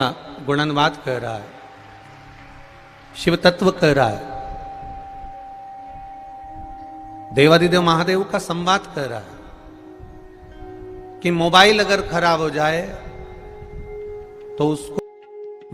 गुणानुवाद कह रहा है, शिव तत्व कह रहा है, देवादिदेव महादेव का संवाद कह रहा है कि मोबाइल अगर खराब हो जाए तो उसको।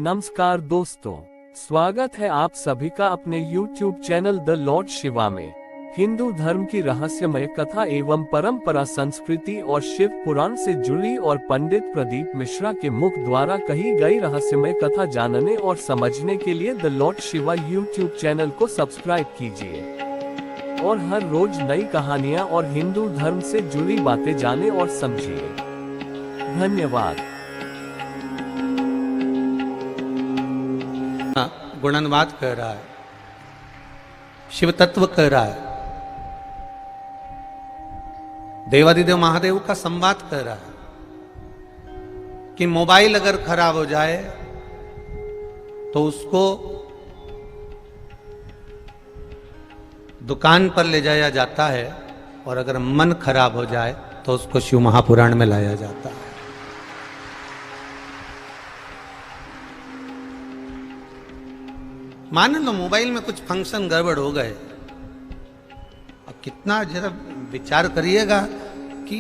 नमस्कार दोस्तों, स्वागत है आप सभी का अपने YouTube channel the Lord Shiva में। हिंदू धर्म की रहस्यमय कथा एवं परंपरा, संस्कृति और शिव पुराण से जुड़ी और पंडित प्रदीप मिश्रा के मुख द्वारा कही गई रहस्यमय कथा जानने और समझने के लिए the Lord Shiva YouTube channel को सब्सक्राइब कीजिए और हर रोज नई कहानियां और हिंदू धर्म से जुड़ी बातें जाने और समझिए। धन्यवाद। गुणानुवाद कह रहा है, शिव तत्व कह रहा है, देवादिदेव महादेव का संवाद कह रहा है कि मोबाइल अगर खराब हो जाए तो उसको दुकान पर ले जाया जाता है और अगर मन खराब हो जाए तो उसको शिव महापुराण में लाया जाता है। मान लो मोबाइल में कुछ फंक्शन गड़बड़ हो गए, अब कितना जरा विचार करिएगा कि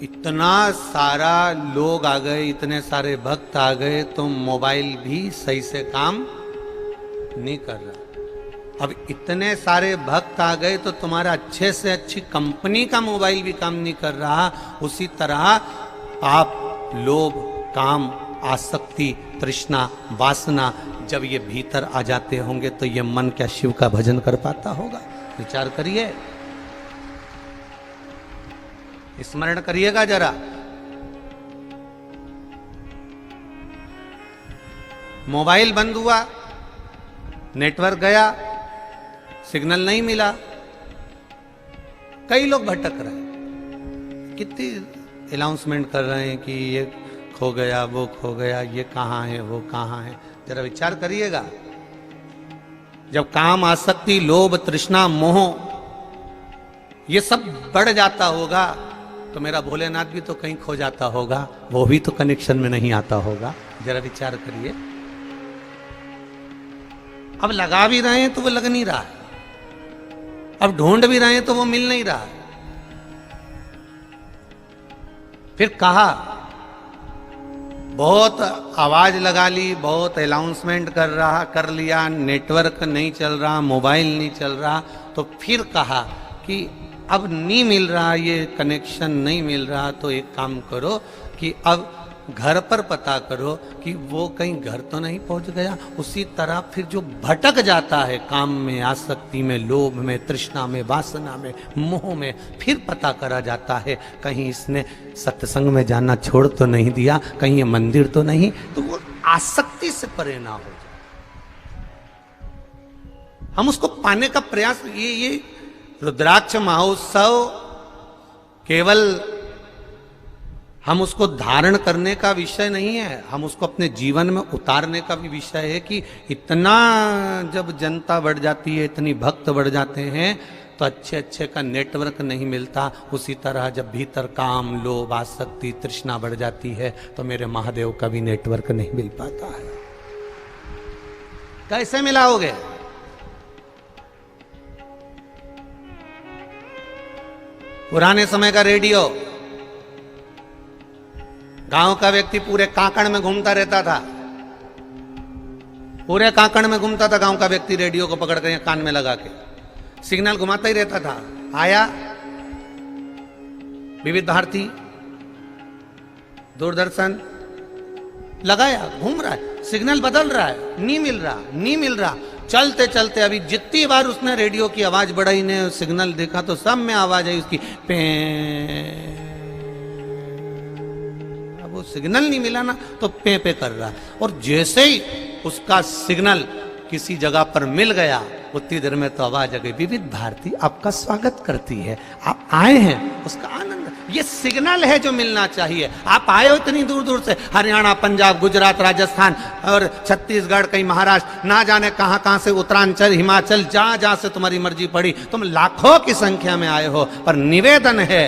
इतना सारा लोग आ गए, इतने सारे भक्त आ गए तो मोबाइल भी सही से काम नहीं कर रहा। अब इतने सारे भक्त आ गए तो तुम्हारा अच्छे से अच्छी कंपनी का मोबाइल भी काम नहीं कर रहा। उसी तरह पाप, लोभ, काम, आसक्ति, तृष्णा, वासना जब ये भीतर आ जाते होंगे तो ये मन क्या शिव का भजन कर पाता होगा? विचार करिए, स्मरण करिएगा जरा। मोबाइल बंद हुआ, नेटवर्क गया, सिग्नल नहीं मिला, कई लोग भटक रहे हैं। कितनी अनाउंसमेंट कर रहे हैं कि ये खो गया, वो खो गया, ये कहाँ है, वो कहाँ है। जरा विचार करिएगा, जब काम, आसक्ति, लोभ, तृष्णा, मोह ये सब बढ़ जाता होगा तो मेरा भोलेनाथ भी तो कहीं खो जाता होगा, वो भी तो कनेक्शन में नहीं आता होगा। जरा विचार करिए। अब लगा भी रहे हैं तो वो लग नहीं रहा है, अब ढूंढ भी रहे हैं तो वो मिल नहीं रहा है। फिर कहा, बहुत आवाज लगा ली, बहुत अनाउंसमेंट कर लिया, नेटवर्क नहीं चल रहा, मोबाइल नहीं चल रहा, तो फिर कहा कि अब नहीं मिल रहा, ये कनेक्शन नहीं मिल रहा, तो एक काम करो कि अब घर पर पता करो कि वो कहीं घर तो नहीं पहुंच गया। उसी तरह फिर जो भटक जाता है काम में, आसक्ति में, लोभ में, तृष्णा में, वासना में, मोह में, फिर पता करा जाता है कहीं इसने सत्संग में जाना छोड़ तो नहीं दिया, कहीं ये मंदिर तो नहीं, तो वो आसक्ति से परे ना हो जाए। हम उसको पाने का प्रयास, ये रुद्राक्ष महोत्सव केवल हम उसको धारण करने का विषय नहीं है, हम उसको अपने जीवन में उतारने का भी विषय है कि इतना जब जनता बढ़ जाती है, इतनी भक्त बढ़ जाते हैं तो अच्छे अच्छे का नेटवर्क नहीं मिलता। उसी तरह जब भीतर काम, लोभ, आसक्ति, तृष्णा बढ़ जाती है तो मेरे महादेव का भी नेटवर्क नहीं मिल पाता है। कैसे मिलाओगे? पुराने समय का रेडियो, गांव का व्यक्ति पूरे काकड़ में घूमता रहता था, पूरे काकड़ में घूमता था गांव का व्यक्ति, रेडियो को पकड़ कर कान में लगा के सिग्नल घुमाता ही रहता था। आया विविध भारती, दूरदर्शन लगाया, घूम रहा है, सिग्नल बदल रहा है, नहीं मिल रहा, नहीं मिल रहा। चलते चलते अभी जितनी बार उसने रेडियो की आवाज बढ़ाई ने सिग्नल देखा तो सब में आवाज आई उसकी, पे। अब वो सिग्नल नहीं मिला ना तो पे कर रहा। और जैसे ही उसका सिग्नल किसी जगह पर मिल गया उतनी देर में तो आवाज आ गई, विविध भारती आपका स्वागत करती है, आप आए हैं, उसका आनंद। ये सिग्नल है जो मिलना चाहिए। आप आए हो इतनी दूर दूर से, हरियाणा, पंजाब, गुजरात, राजस्थान और छत्तीसगढ़, कहीं महाराष्ट्र, ना जाने कहां कहां से, उत्तरांचल, हिमाचल, जहां जहां से तुम्हारी मर्जी पड़ी, तुम लाखों की संख्या में आए हो। पर निवेदन है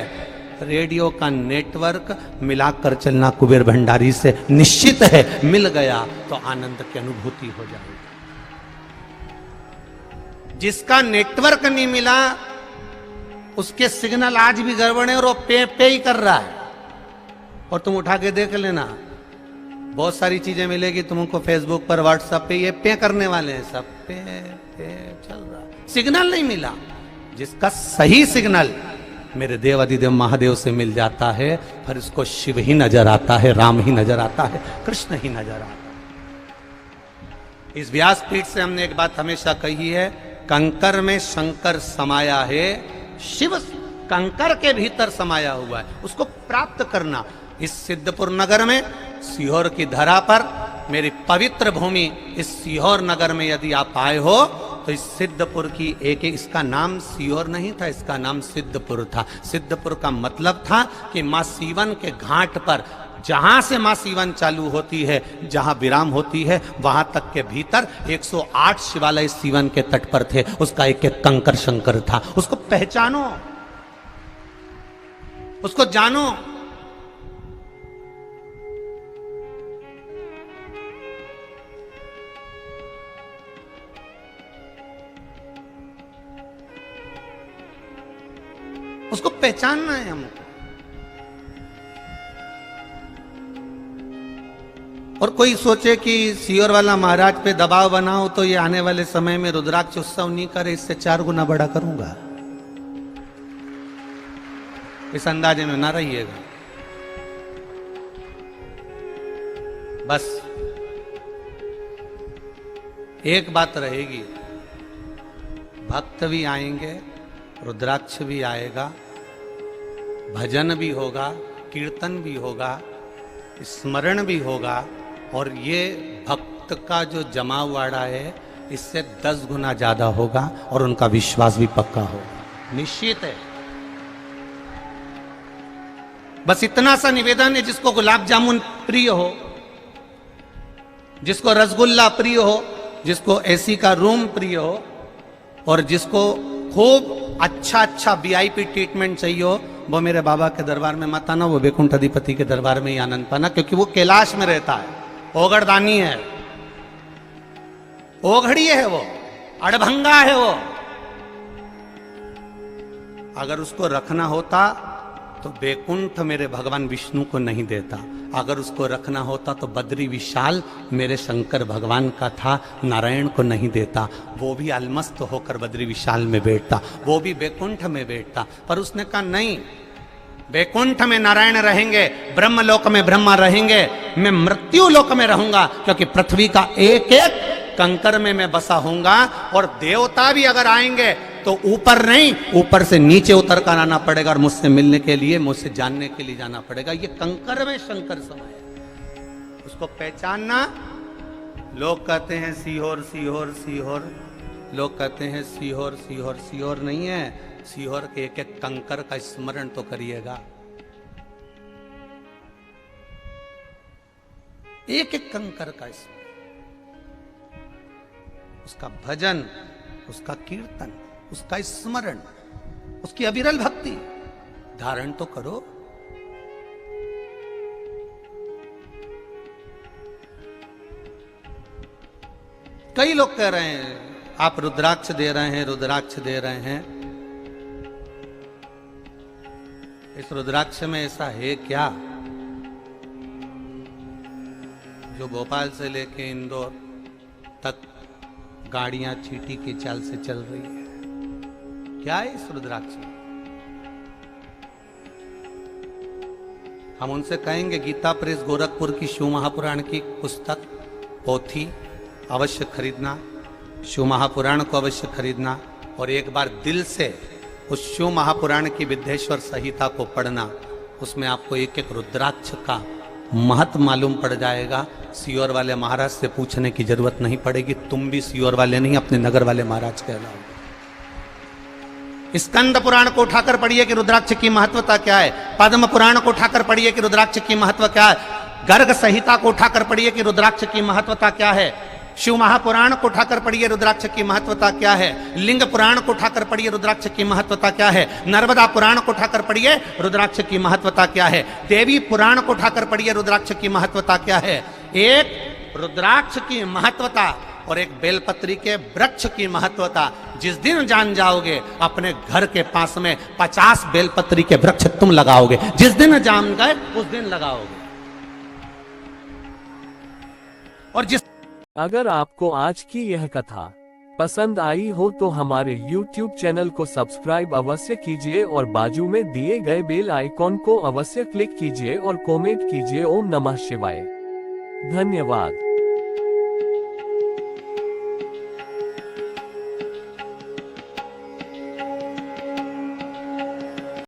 रेडियो का नेटवर्क मिलाकर चलना कुबेर भंडारी से निश्चित है, मिल गया तो आनंद की अनुभूति हो जाएगी। जिसका नेटवर्क नहीं मिला उसके सिग्नल आज भी गड़बड़ है और वो पे ही कर रहा है। और तुम उठा के देख लेना, बहुत सारी चीजें मिलेगी तुमको फेसबुक पर, व्हाट्सएप पे, ये पे करने वाले हैं, सब पे चल रहा है, सिग्नल नहीं मिला। जिसका सही सिग्नल मेरे देव अधिदेव महादेव से मिल जाता है, फिर इसको शिव ही नजर आता है, राम ही नजर आता है, कृष्ण ही नजर आता है। इस व्यासपीठ से हमने एक बात हमेशा कही है, कंकर में शंकर समाया है, शिव कंकर के भीतर समाया हुआ है, उसको प्राप्त करना। इस सिद्धपुर नगर में, सीहोर की धरा पर, मेरी पवित्र भूमि इस सीहोर नगर में यदि आप आए हो तो इस सिद्धपुर की इसका नाम सीहोर नहीं था, इसका नाम सिद्धपुर था। सिद्धपुर का मतलब था कि मां सीवन के घाट पर, जहां से मां सीवन चालू होती है, जहां विराम होती है, वहां तक के भीतर 108 शिवालय सीवन के तट पर थे। उसका एक एक कंकर शंकर था। उसको पहचानो, उसको जानो। उसको पहचानना है हमको। और कोई सोचे कि सीहोर वाला महाराज पे दबाव बनाओ तो ये आने वाले समय में रुद्राक्ष उत्सव नहीं करे, इससे 4 गुना बड़ा करूंगा, इस अंदाजे में ना रहिएगा। बस एक बात रहेगी, भक्त भी आएंगे, रुद्राक्ष भी आएगा, भजन भी होगा, कीर्तन भी होगा, स्मरण भी होगा, और ये भक्त का जो जमावाड़ा है इससे 10 गुना ज्यादा होगा, और उनका विश्वास भी पक्का होगा, निश्चित है। बस इतना सा निवेदन है, जिसको गुलाब जामुन प्रिय हो, जिसको रसगुल्ला प्रिय हो, जिसको एसी का रूम प्रिय हो, और जिसको खूब अच्छा अच्छा वीआईपी ट्रीटमेंट चाहिए हो, वो मेरे बाबा के दरबार में मत आना, वो वैकुंठ अधिपति के दरबार में ही आनंद पाना, क्योंकि वो कैलाश में रहता है, ओगड़दानी है, ओघड़ी है, वो अड़भंगा है वो। अगर उसको रखना होता तो वैकुंठ मेरे भगवान विष्णु को नहीं देता, अगर उसको रखना होता तो बद्री विशाल मेरे शंकर भगवान का था, नारायण को नहीं देता, वो भी अलमस्त होकर बद्री विशाल में बैठता, वो भी वैकुंठ में बैठता। पर उसने कहा नहीं, वैकुंठ में नारायण रहेंगे, ब्रह्मलोक में ब्रह्मा रहेंगे, मैं मृत्यु लोक में रहूंगा, क्योंकि पृथ्वी का एक एक कंकर में मैं बसा हूंगा। और देवता भी अगर आएंगे तो ऊपर नहीं, ऊपर से नीचे उतर कर आना पड़ेगा, और मुझसे मिलने के लिए, मुझसे जानने के लिए जाना पड़ेगा। ये कंकर में शंकर समाया, उसको पहचानना। लोग कहते हैं सीहोर सीहोर सीहोर, लोग कहते हैं सीहोर सीहोर, सीहोर नहीं है, सीहोर के एक एक कंकर का स्मरण तो करिएगा, एक एक कंकर का स्मरण, उसका भजन, उसका कीर्तन, उसका स्मरण, उसकी अविरल भक्ति धारण तो करो। कई लोग कह रहे हैं आप रुद्राक्ष दे रहे हैं, रुद्राक्ष दे रहे हैं। इस रुद्राक्ष में ऐसा है क्या जो भोपाल से लेके इंदौर तक गाड़ियां चींटी की चाल से चल रही है? क्या है इस रुद्राक्ष में? हम उनसे कहेंगे गीता प्रेस गोरखपुर की शिव महापुराण की पुस्तक, पोथी अवश्य खरीदना, शिव महापुराण को अवश्य खरीदना, और एक बार दिल से उस शिव महापुराण की विद्येश्वर संहिता को पढ़ना। उसमें आपको एक एक रुद्राक्ष का महत्व मालूम पड़ जाएगा। सीहोर वाले महाराज से पूछने की जरूरत नहीं पड़ेगी, तुम भी सीहोर वाले नहीं, अपने नगर वाले महाराज कहलाओगे। स्कंद पुराण को उठाकर पढ़िए कि रुद्राक्ष की महत्वता क्या है, पद्म पुराण को उठाकर पढ़िए कि रुद्राक्ष की महत्व क्या है, गर्ग संहिता को उठाकर पढ़िए कि रुद्राक्ष की महत्वता क्या है, शिव महापुराण को उठाकर पढ़िए, रुद्राक्ष की महत्वता क्या है। लिंग पुराण को उठाकर पढ़िए, रुद्राक्ष की महत्वता क्या है। नर्मदा पुराण को उठाकर पढ़िए, रुद्राक्ष की महत्वता क्या है। देवी पुराण को उठाकर पढ़िए, रुद्राक्ष की महत्वता क्या है। एक रुद्राक्ष की महत्वता और एक बेलपत्री के वृक्ष की महत्वता जिस दिन जान जाओगे, अपने घर के पास में 50 बेलपत्री के वृक्ष तुम लगाओगे। जिस दिन जान गए उस दिन लगाओगे। और जिस अगर आपको आज की यह कथा पसंद आई हो तो हमारे YouTube चैनल को सब्सक्राइब अवश्य कीजिए और बाजू में दिए गए बेल आइकॉन को अवश्य क्लिक कीजिए और कमेंट कीजिए। ओम नमः शिवाय। धन्यवाद।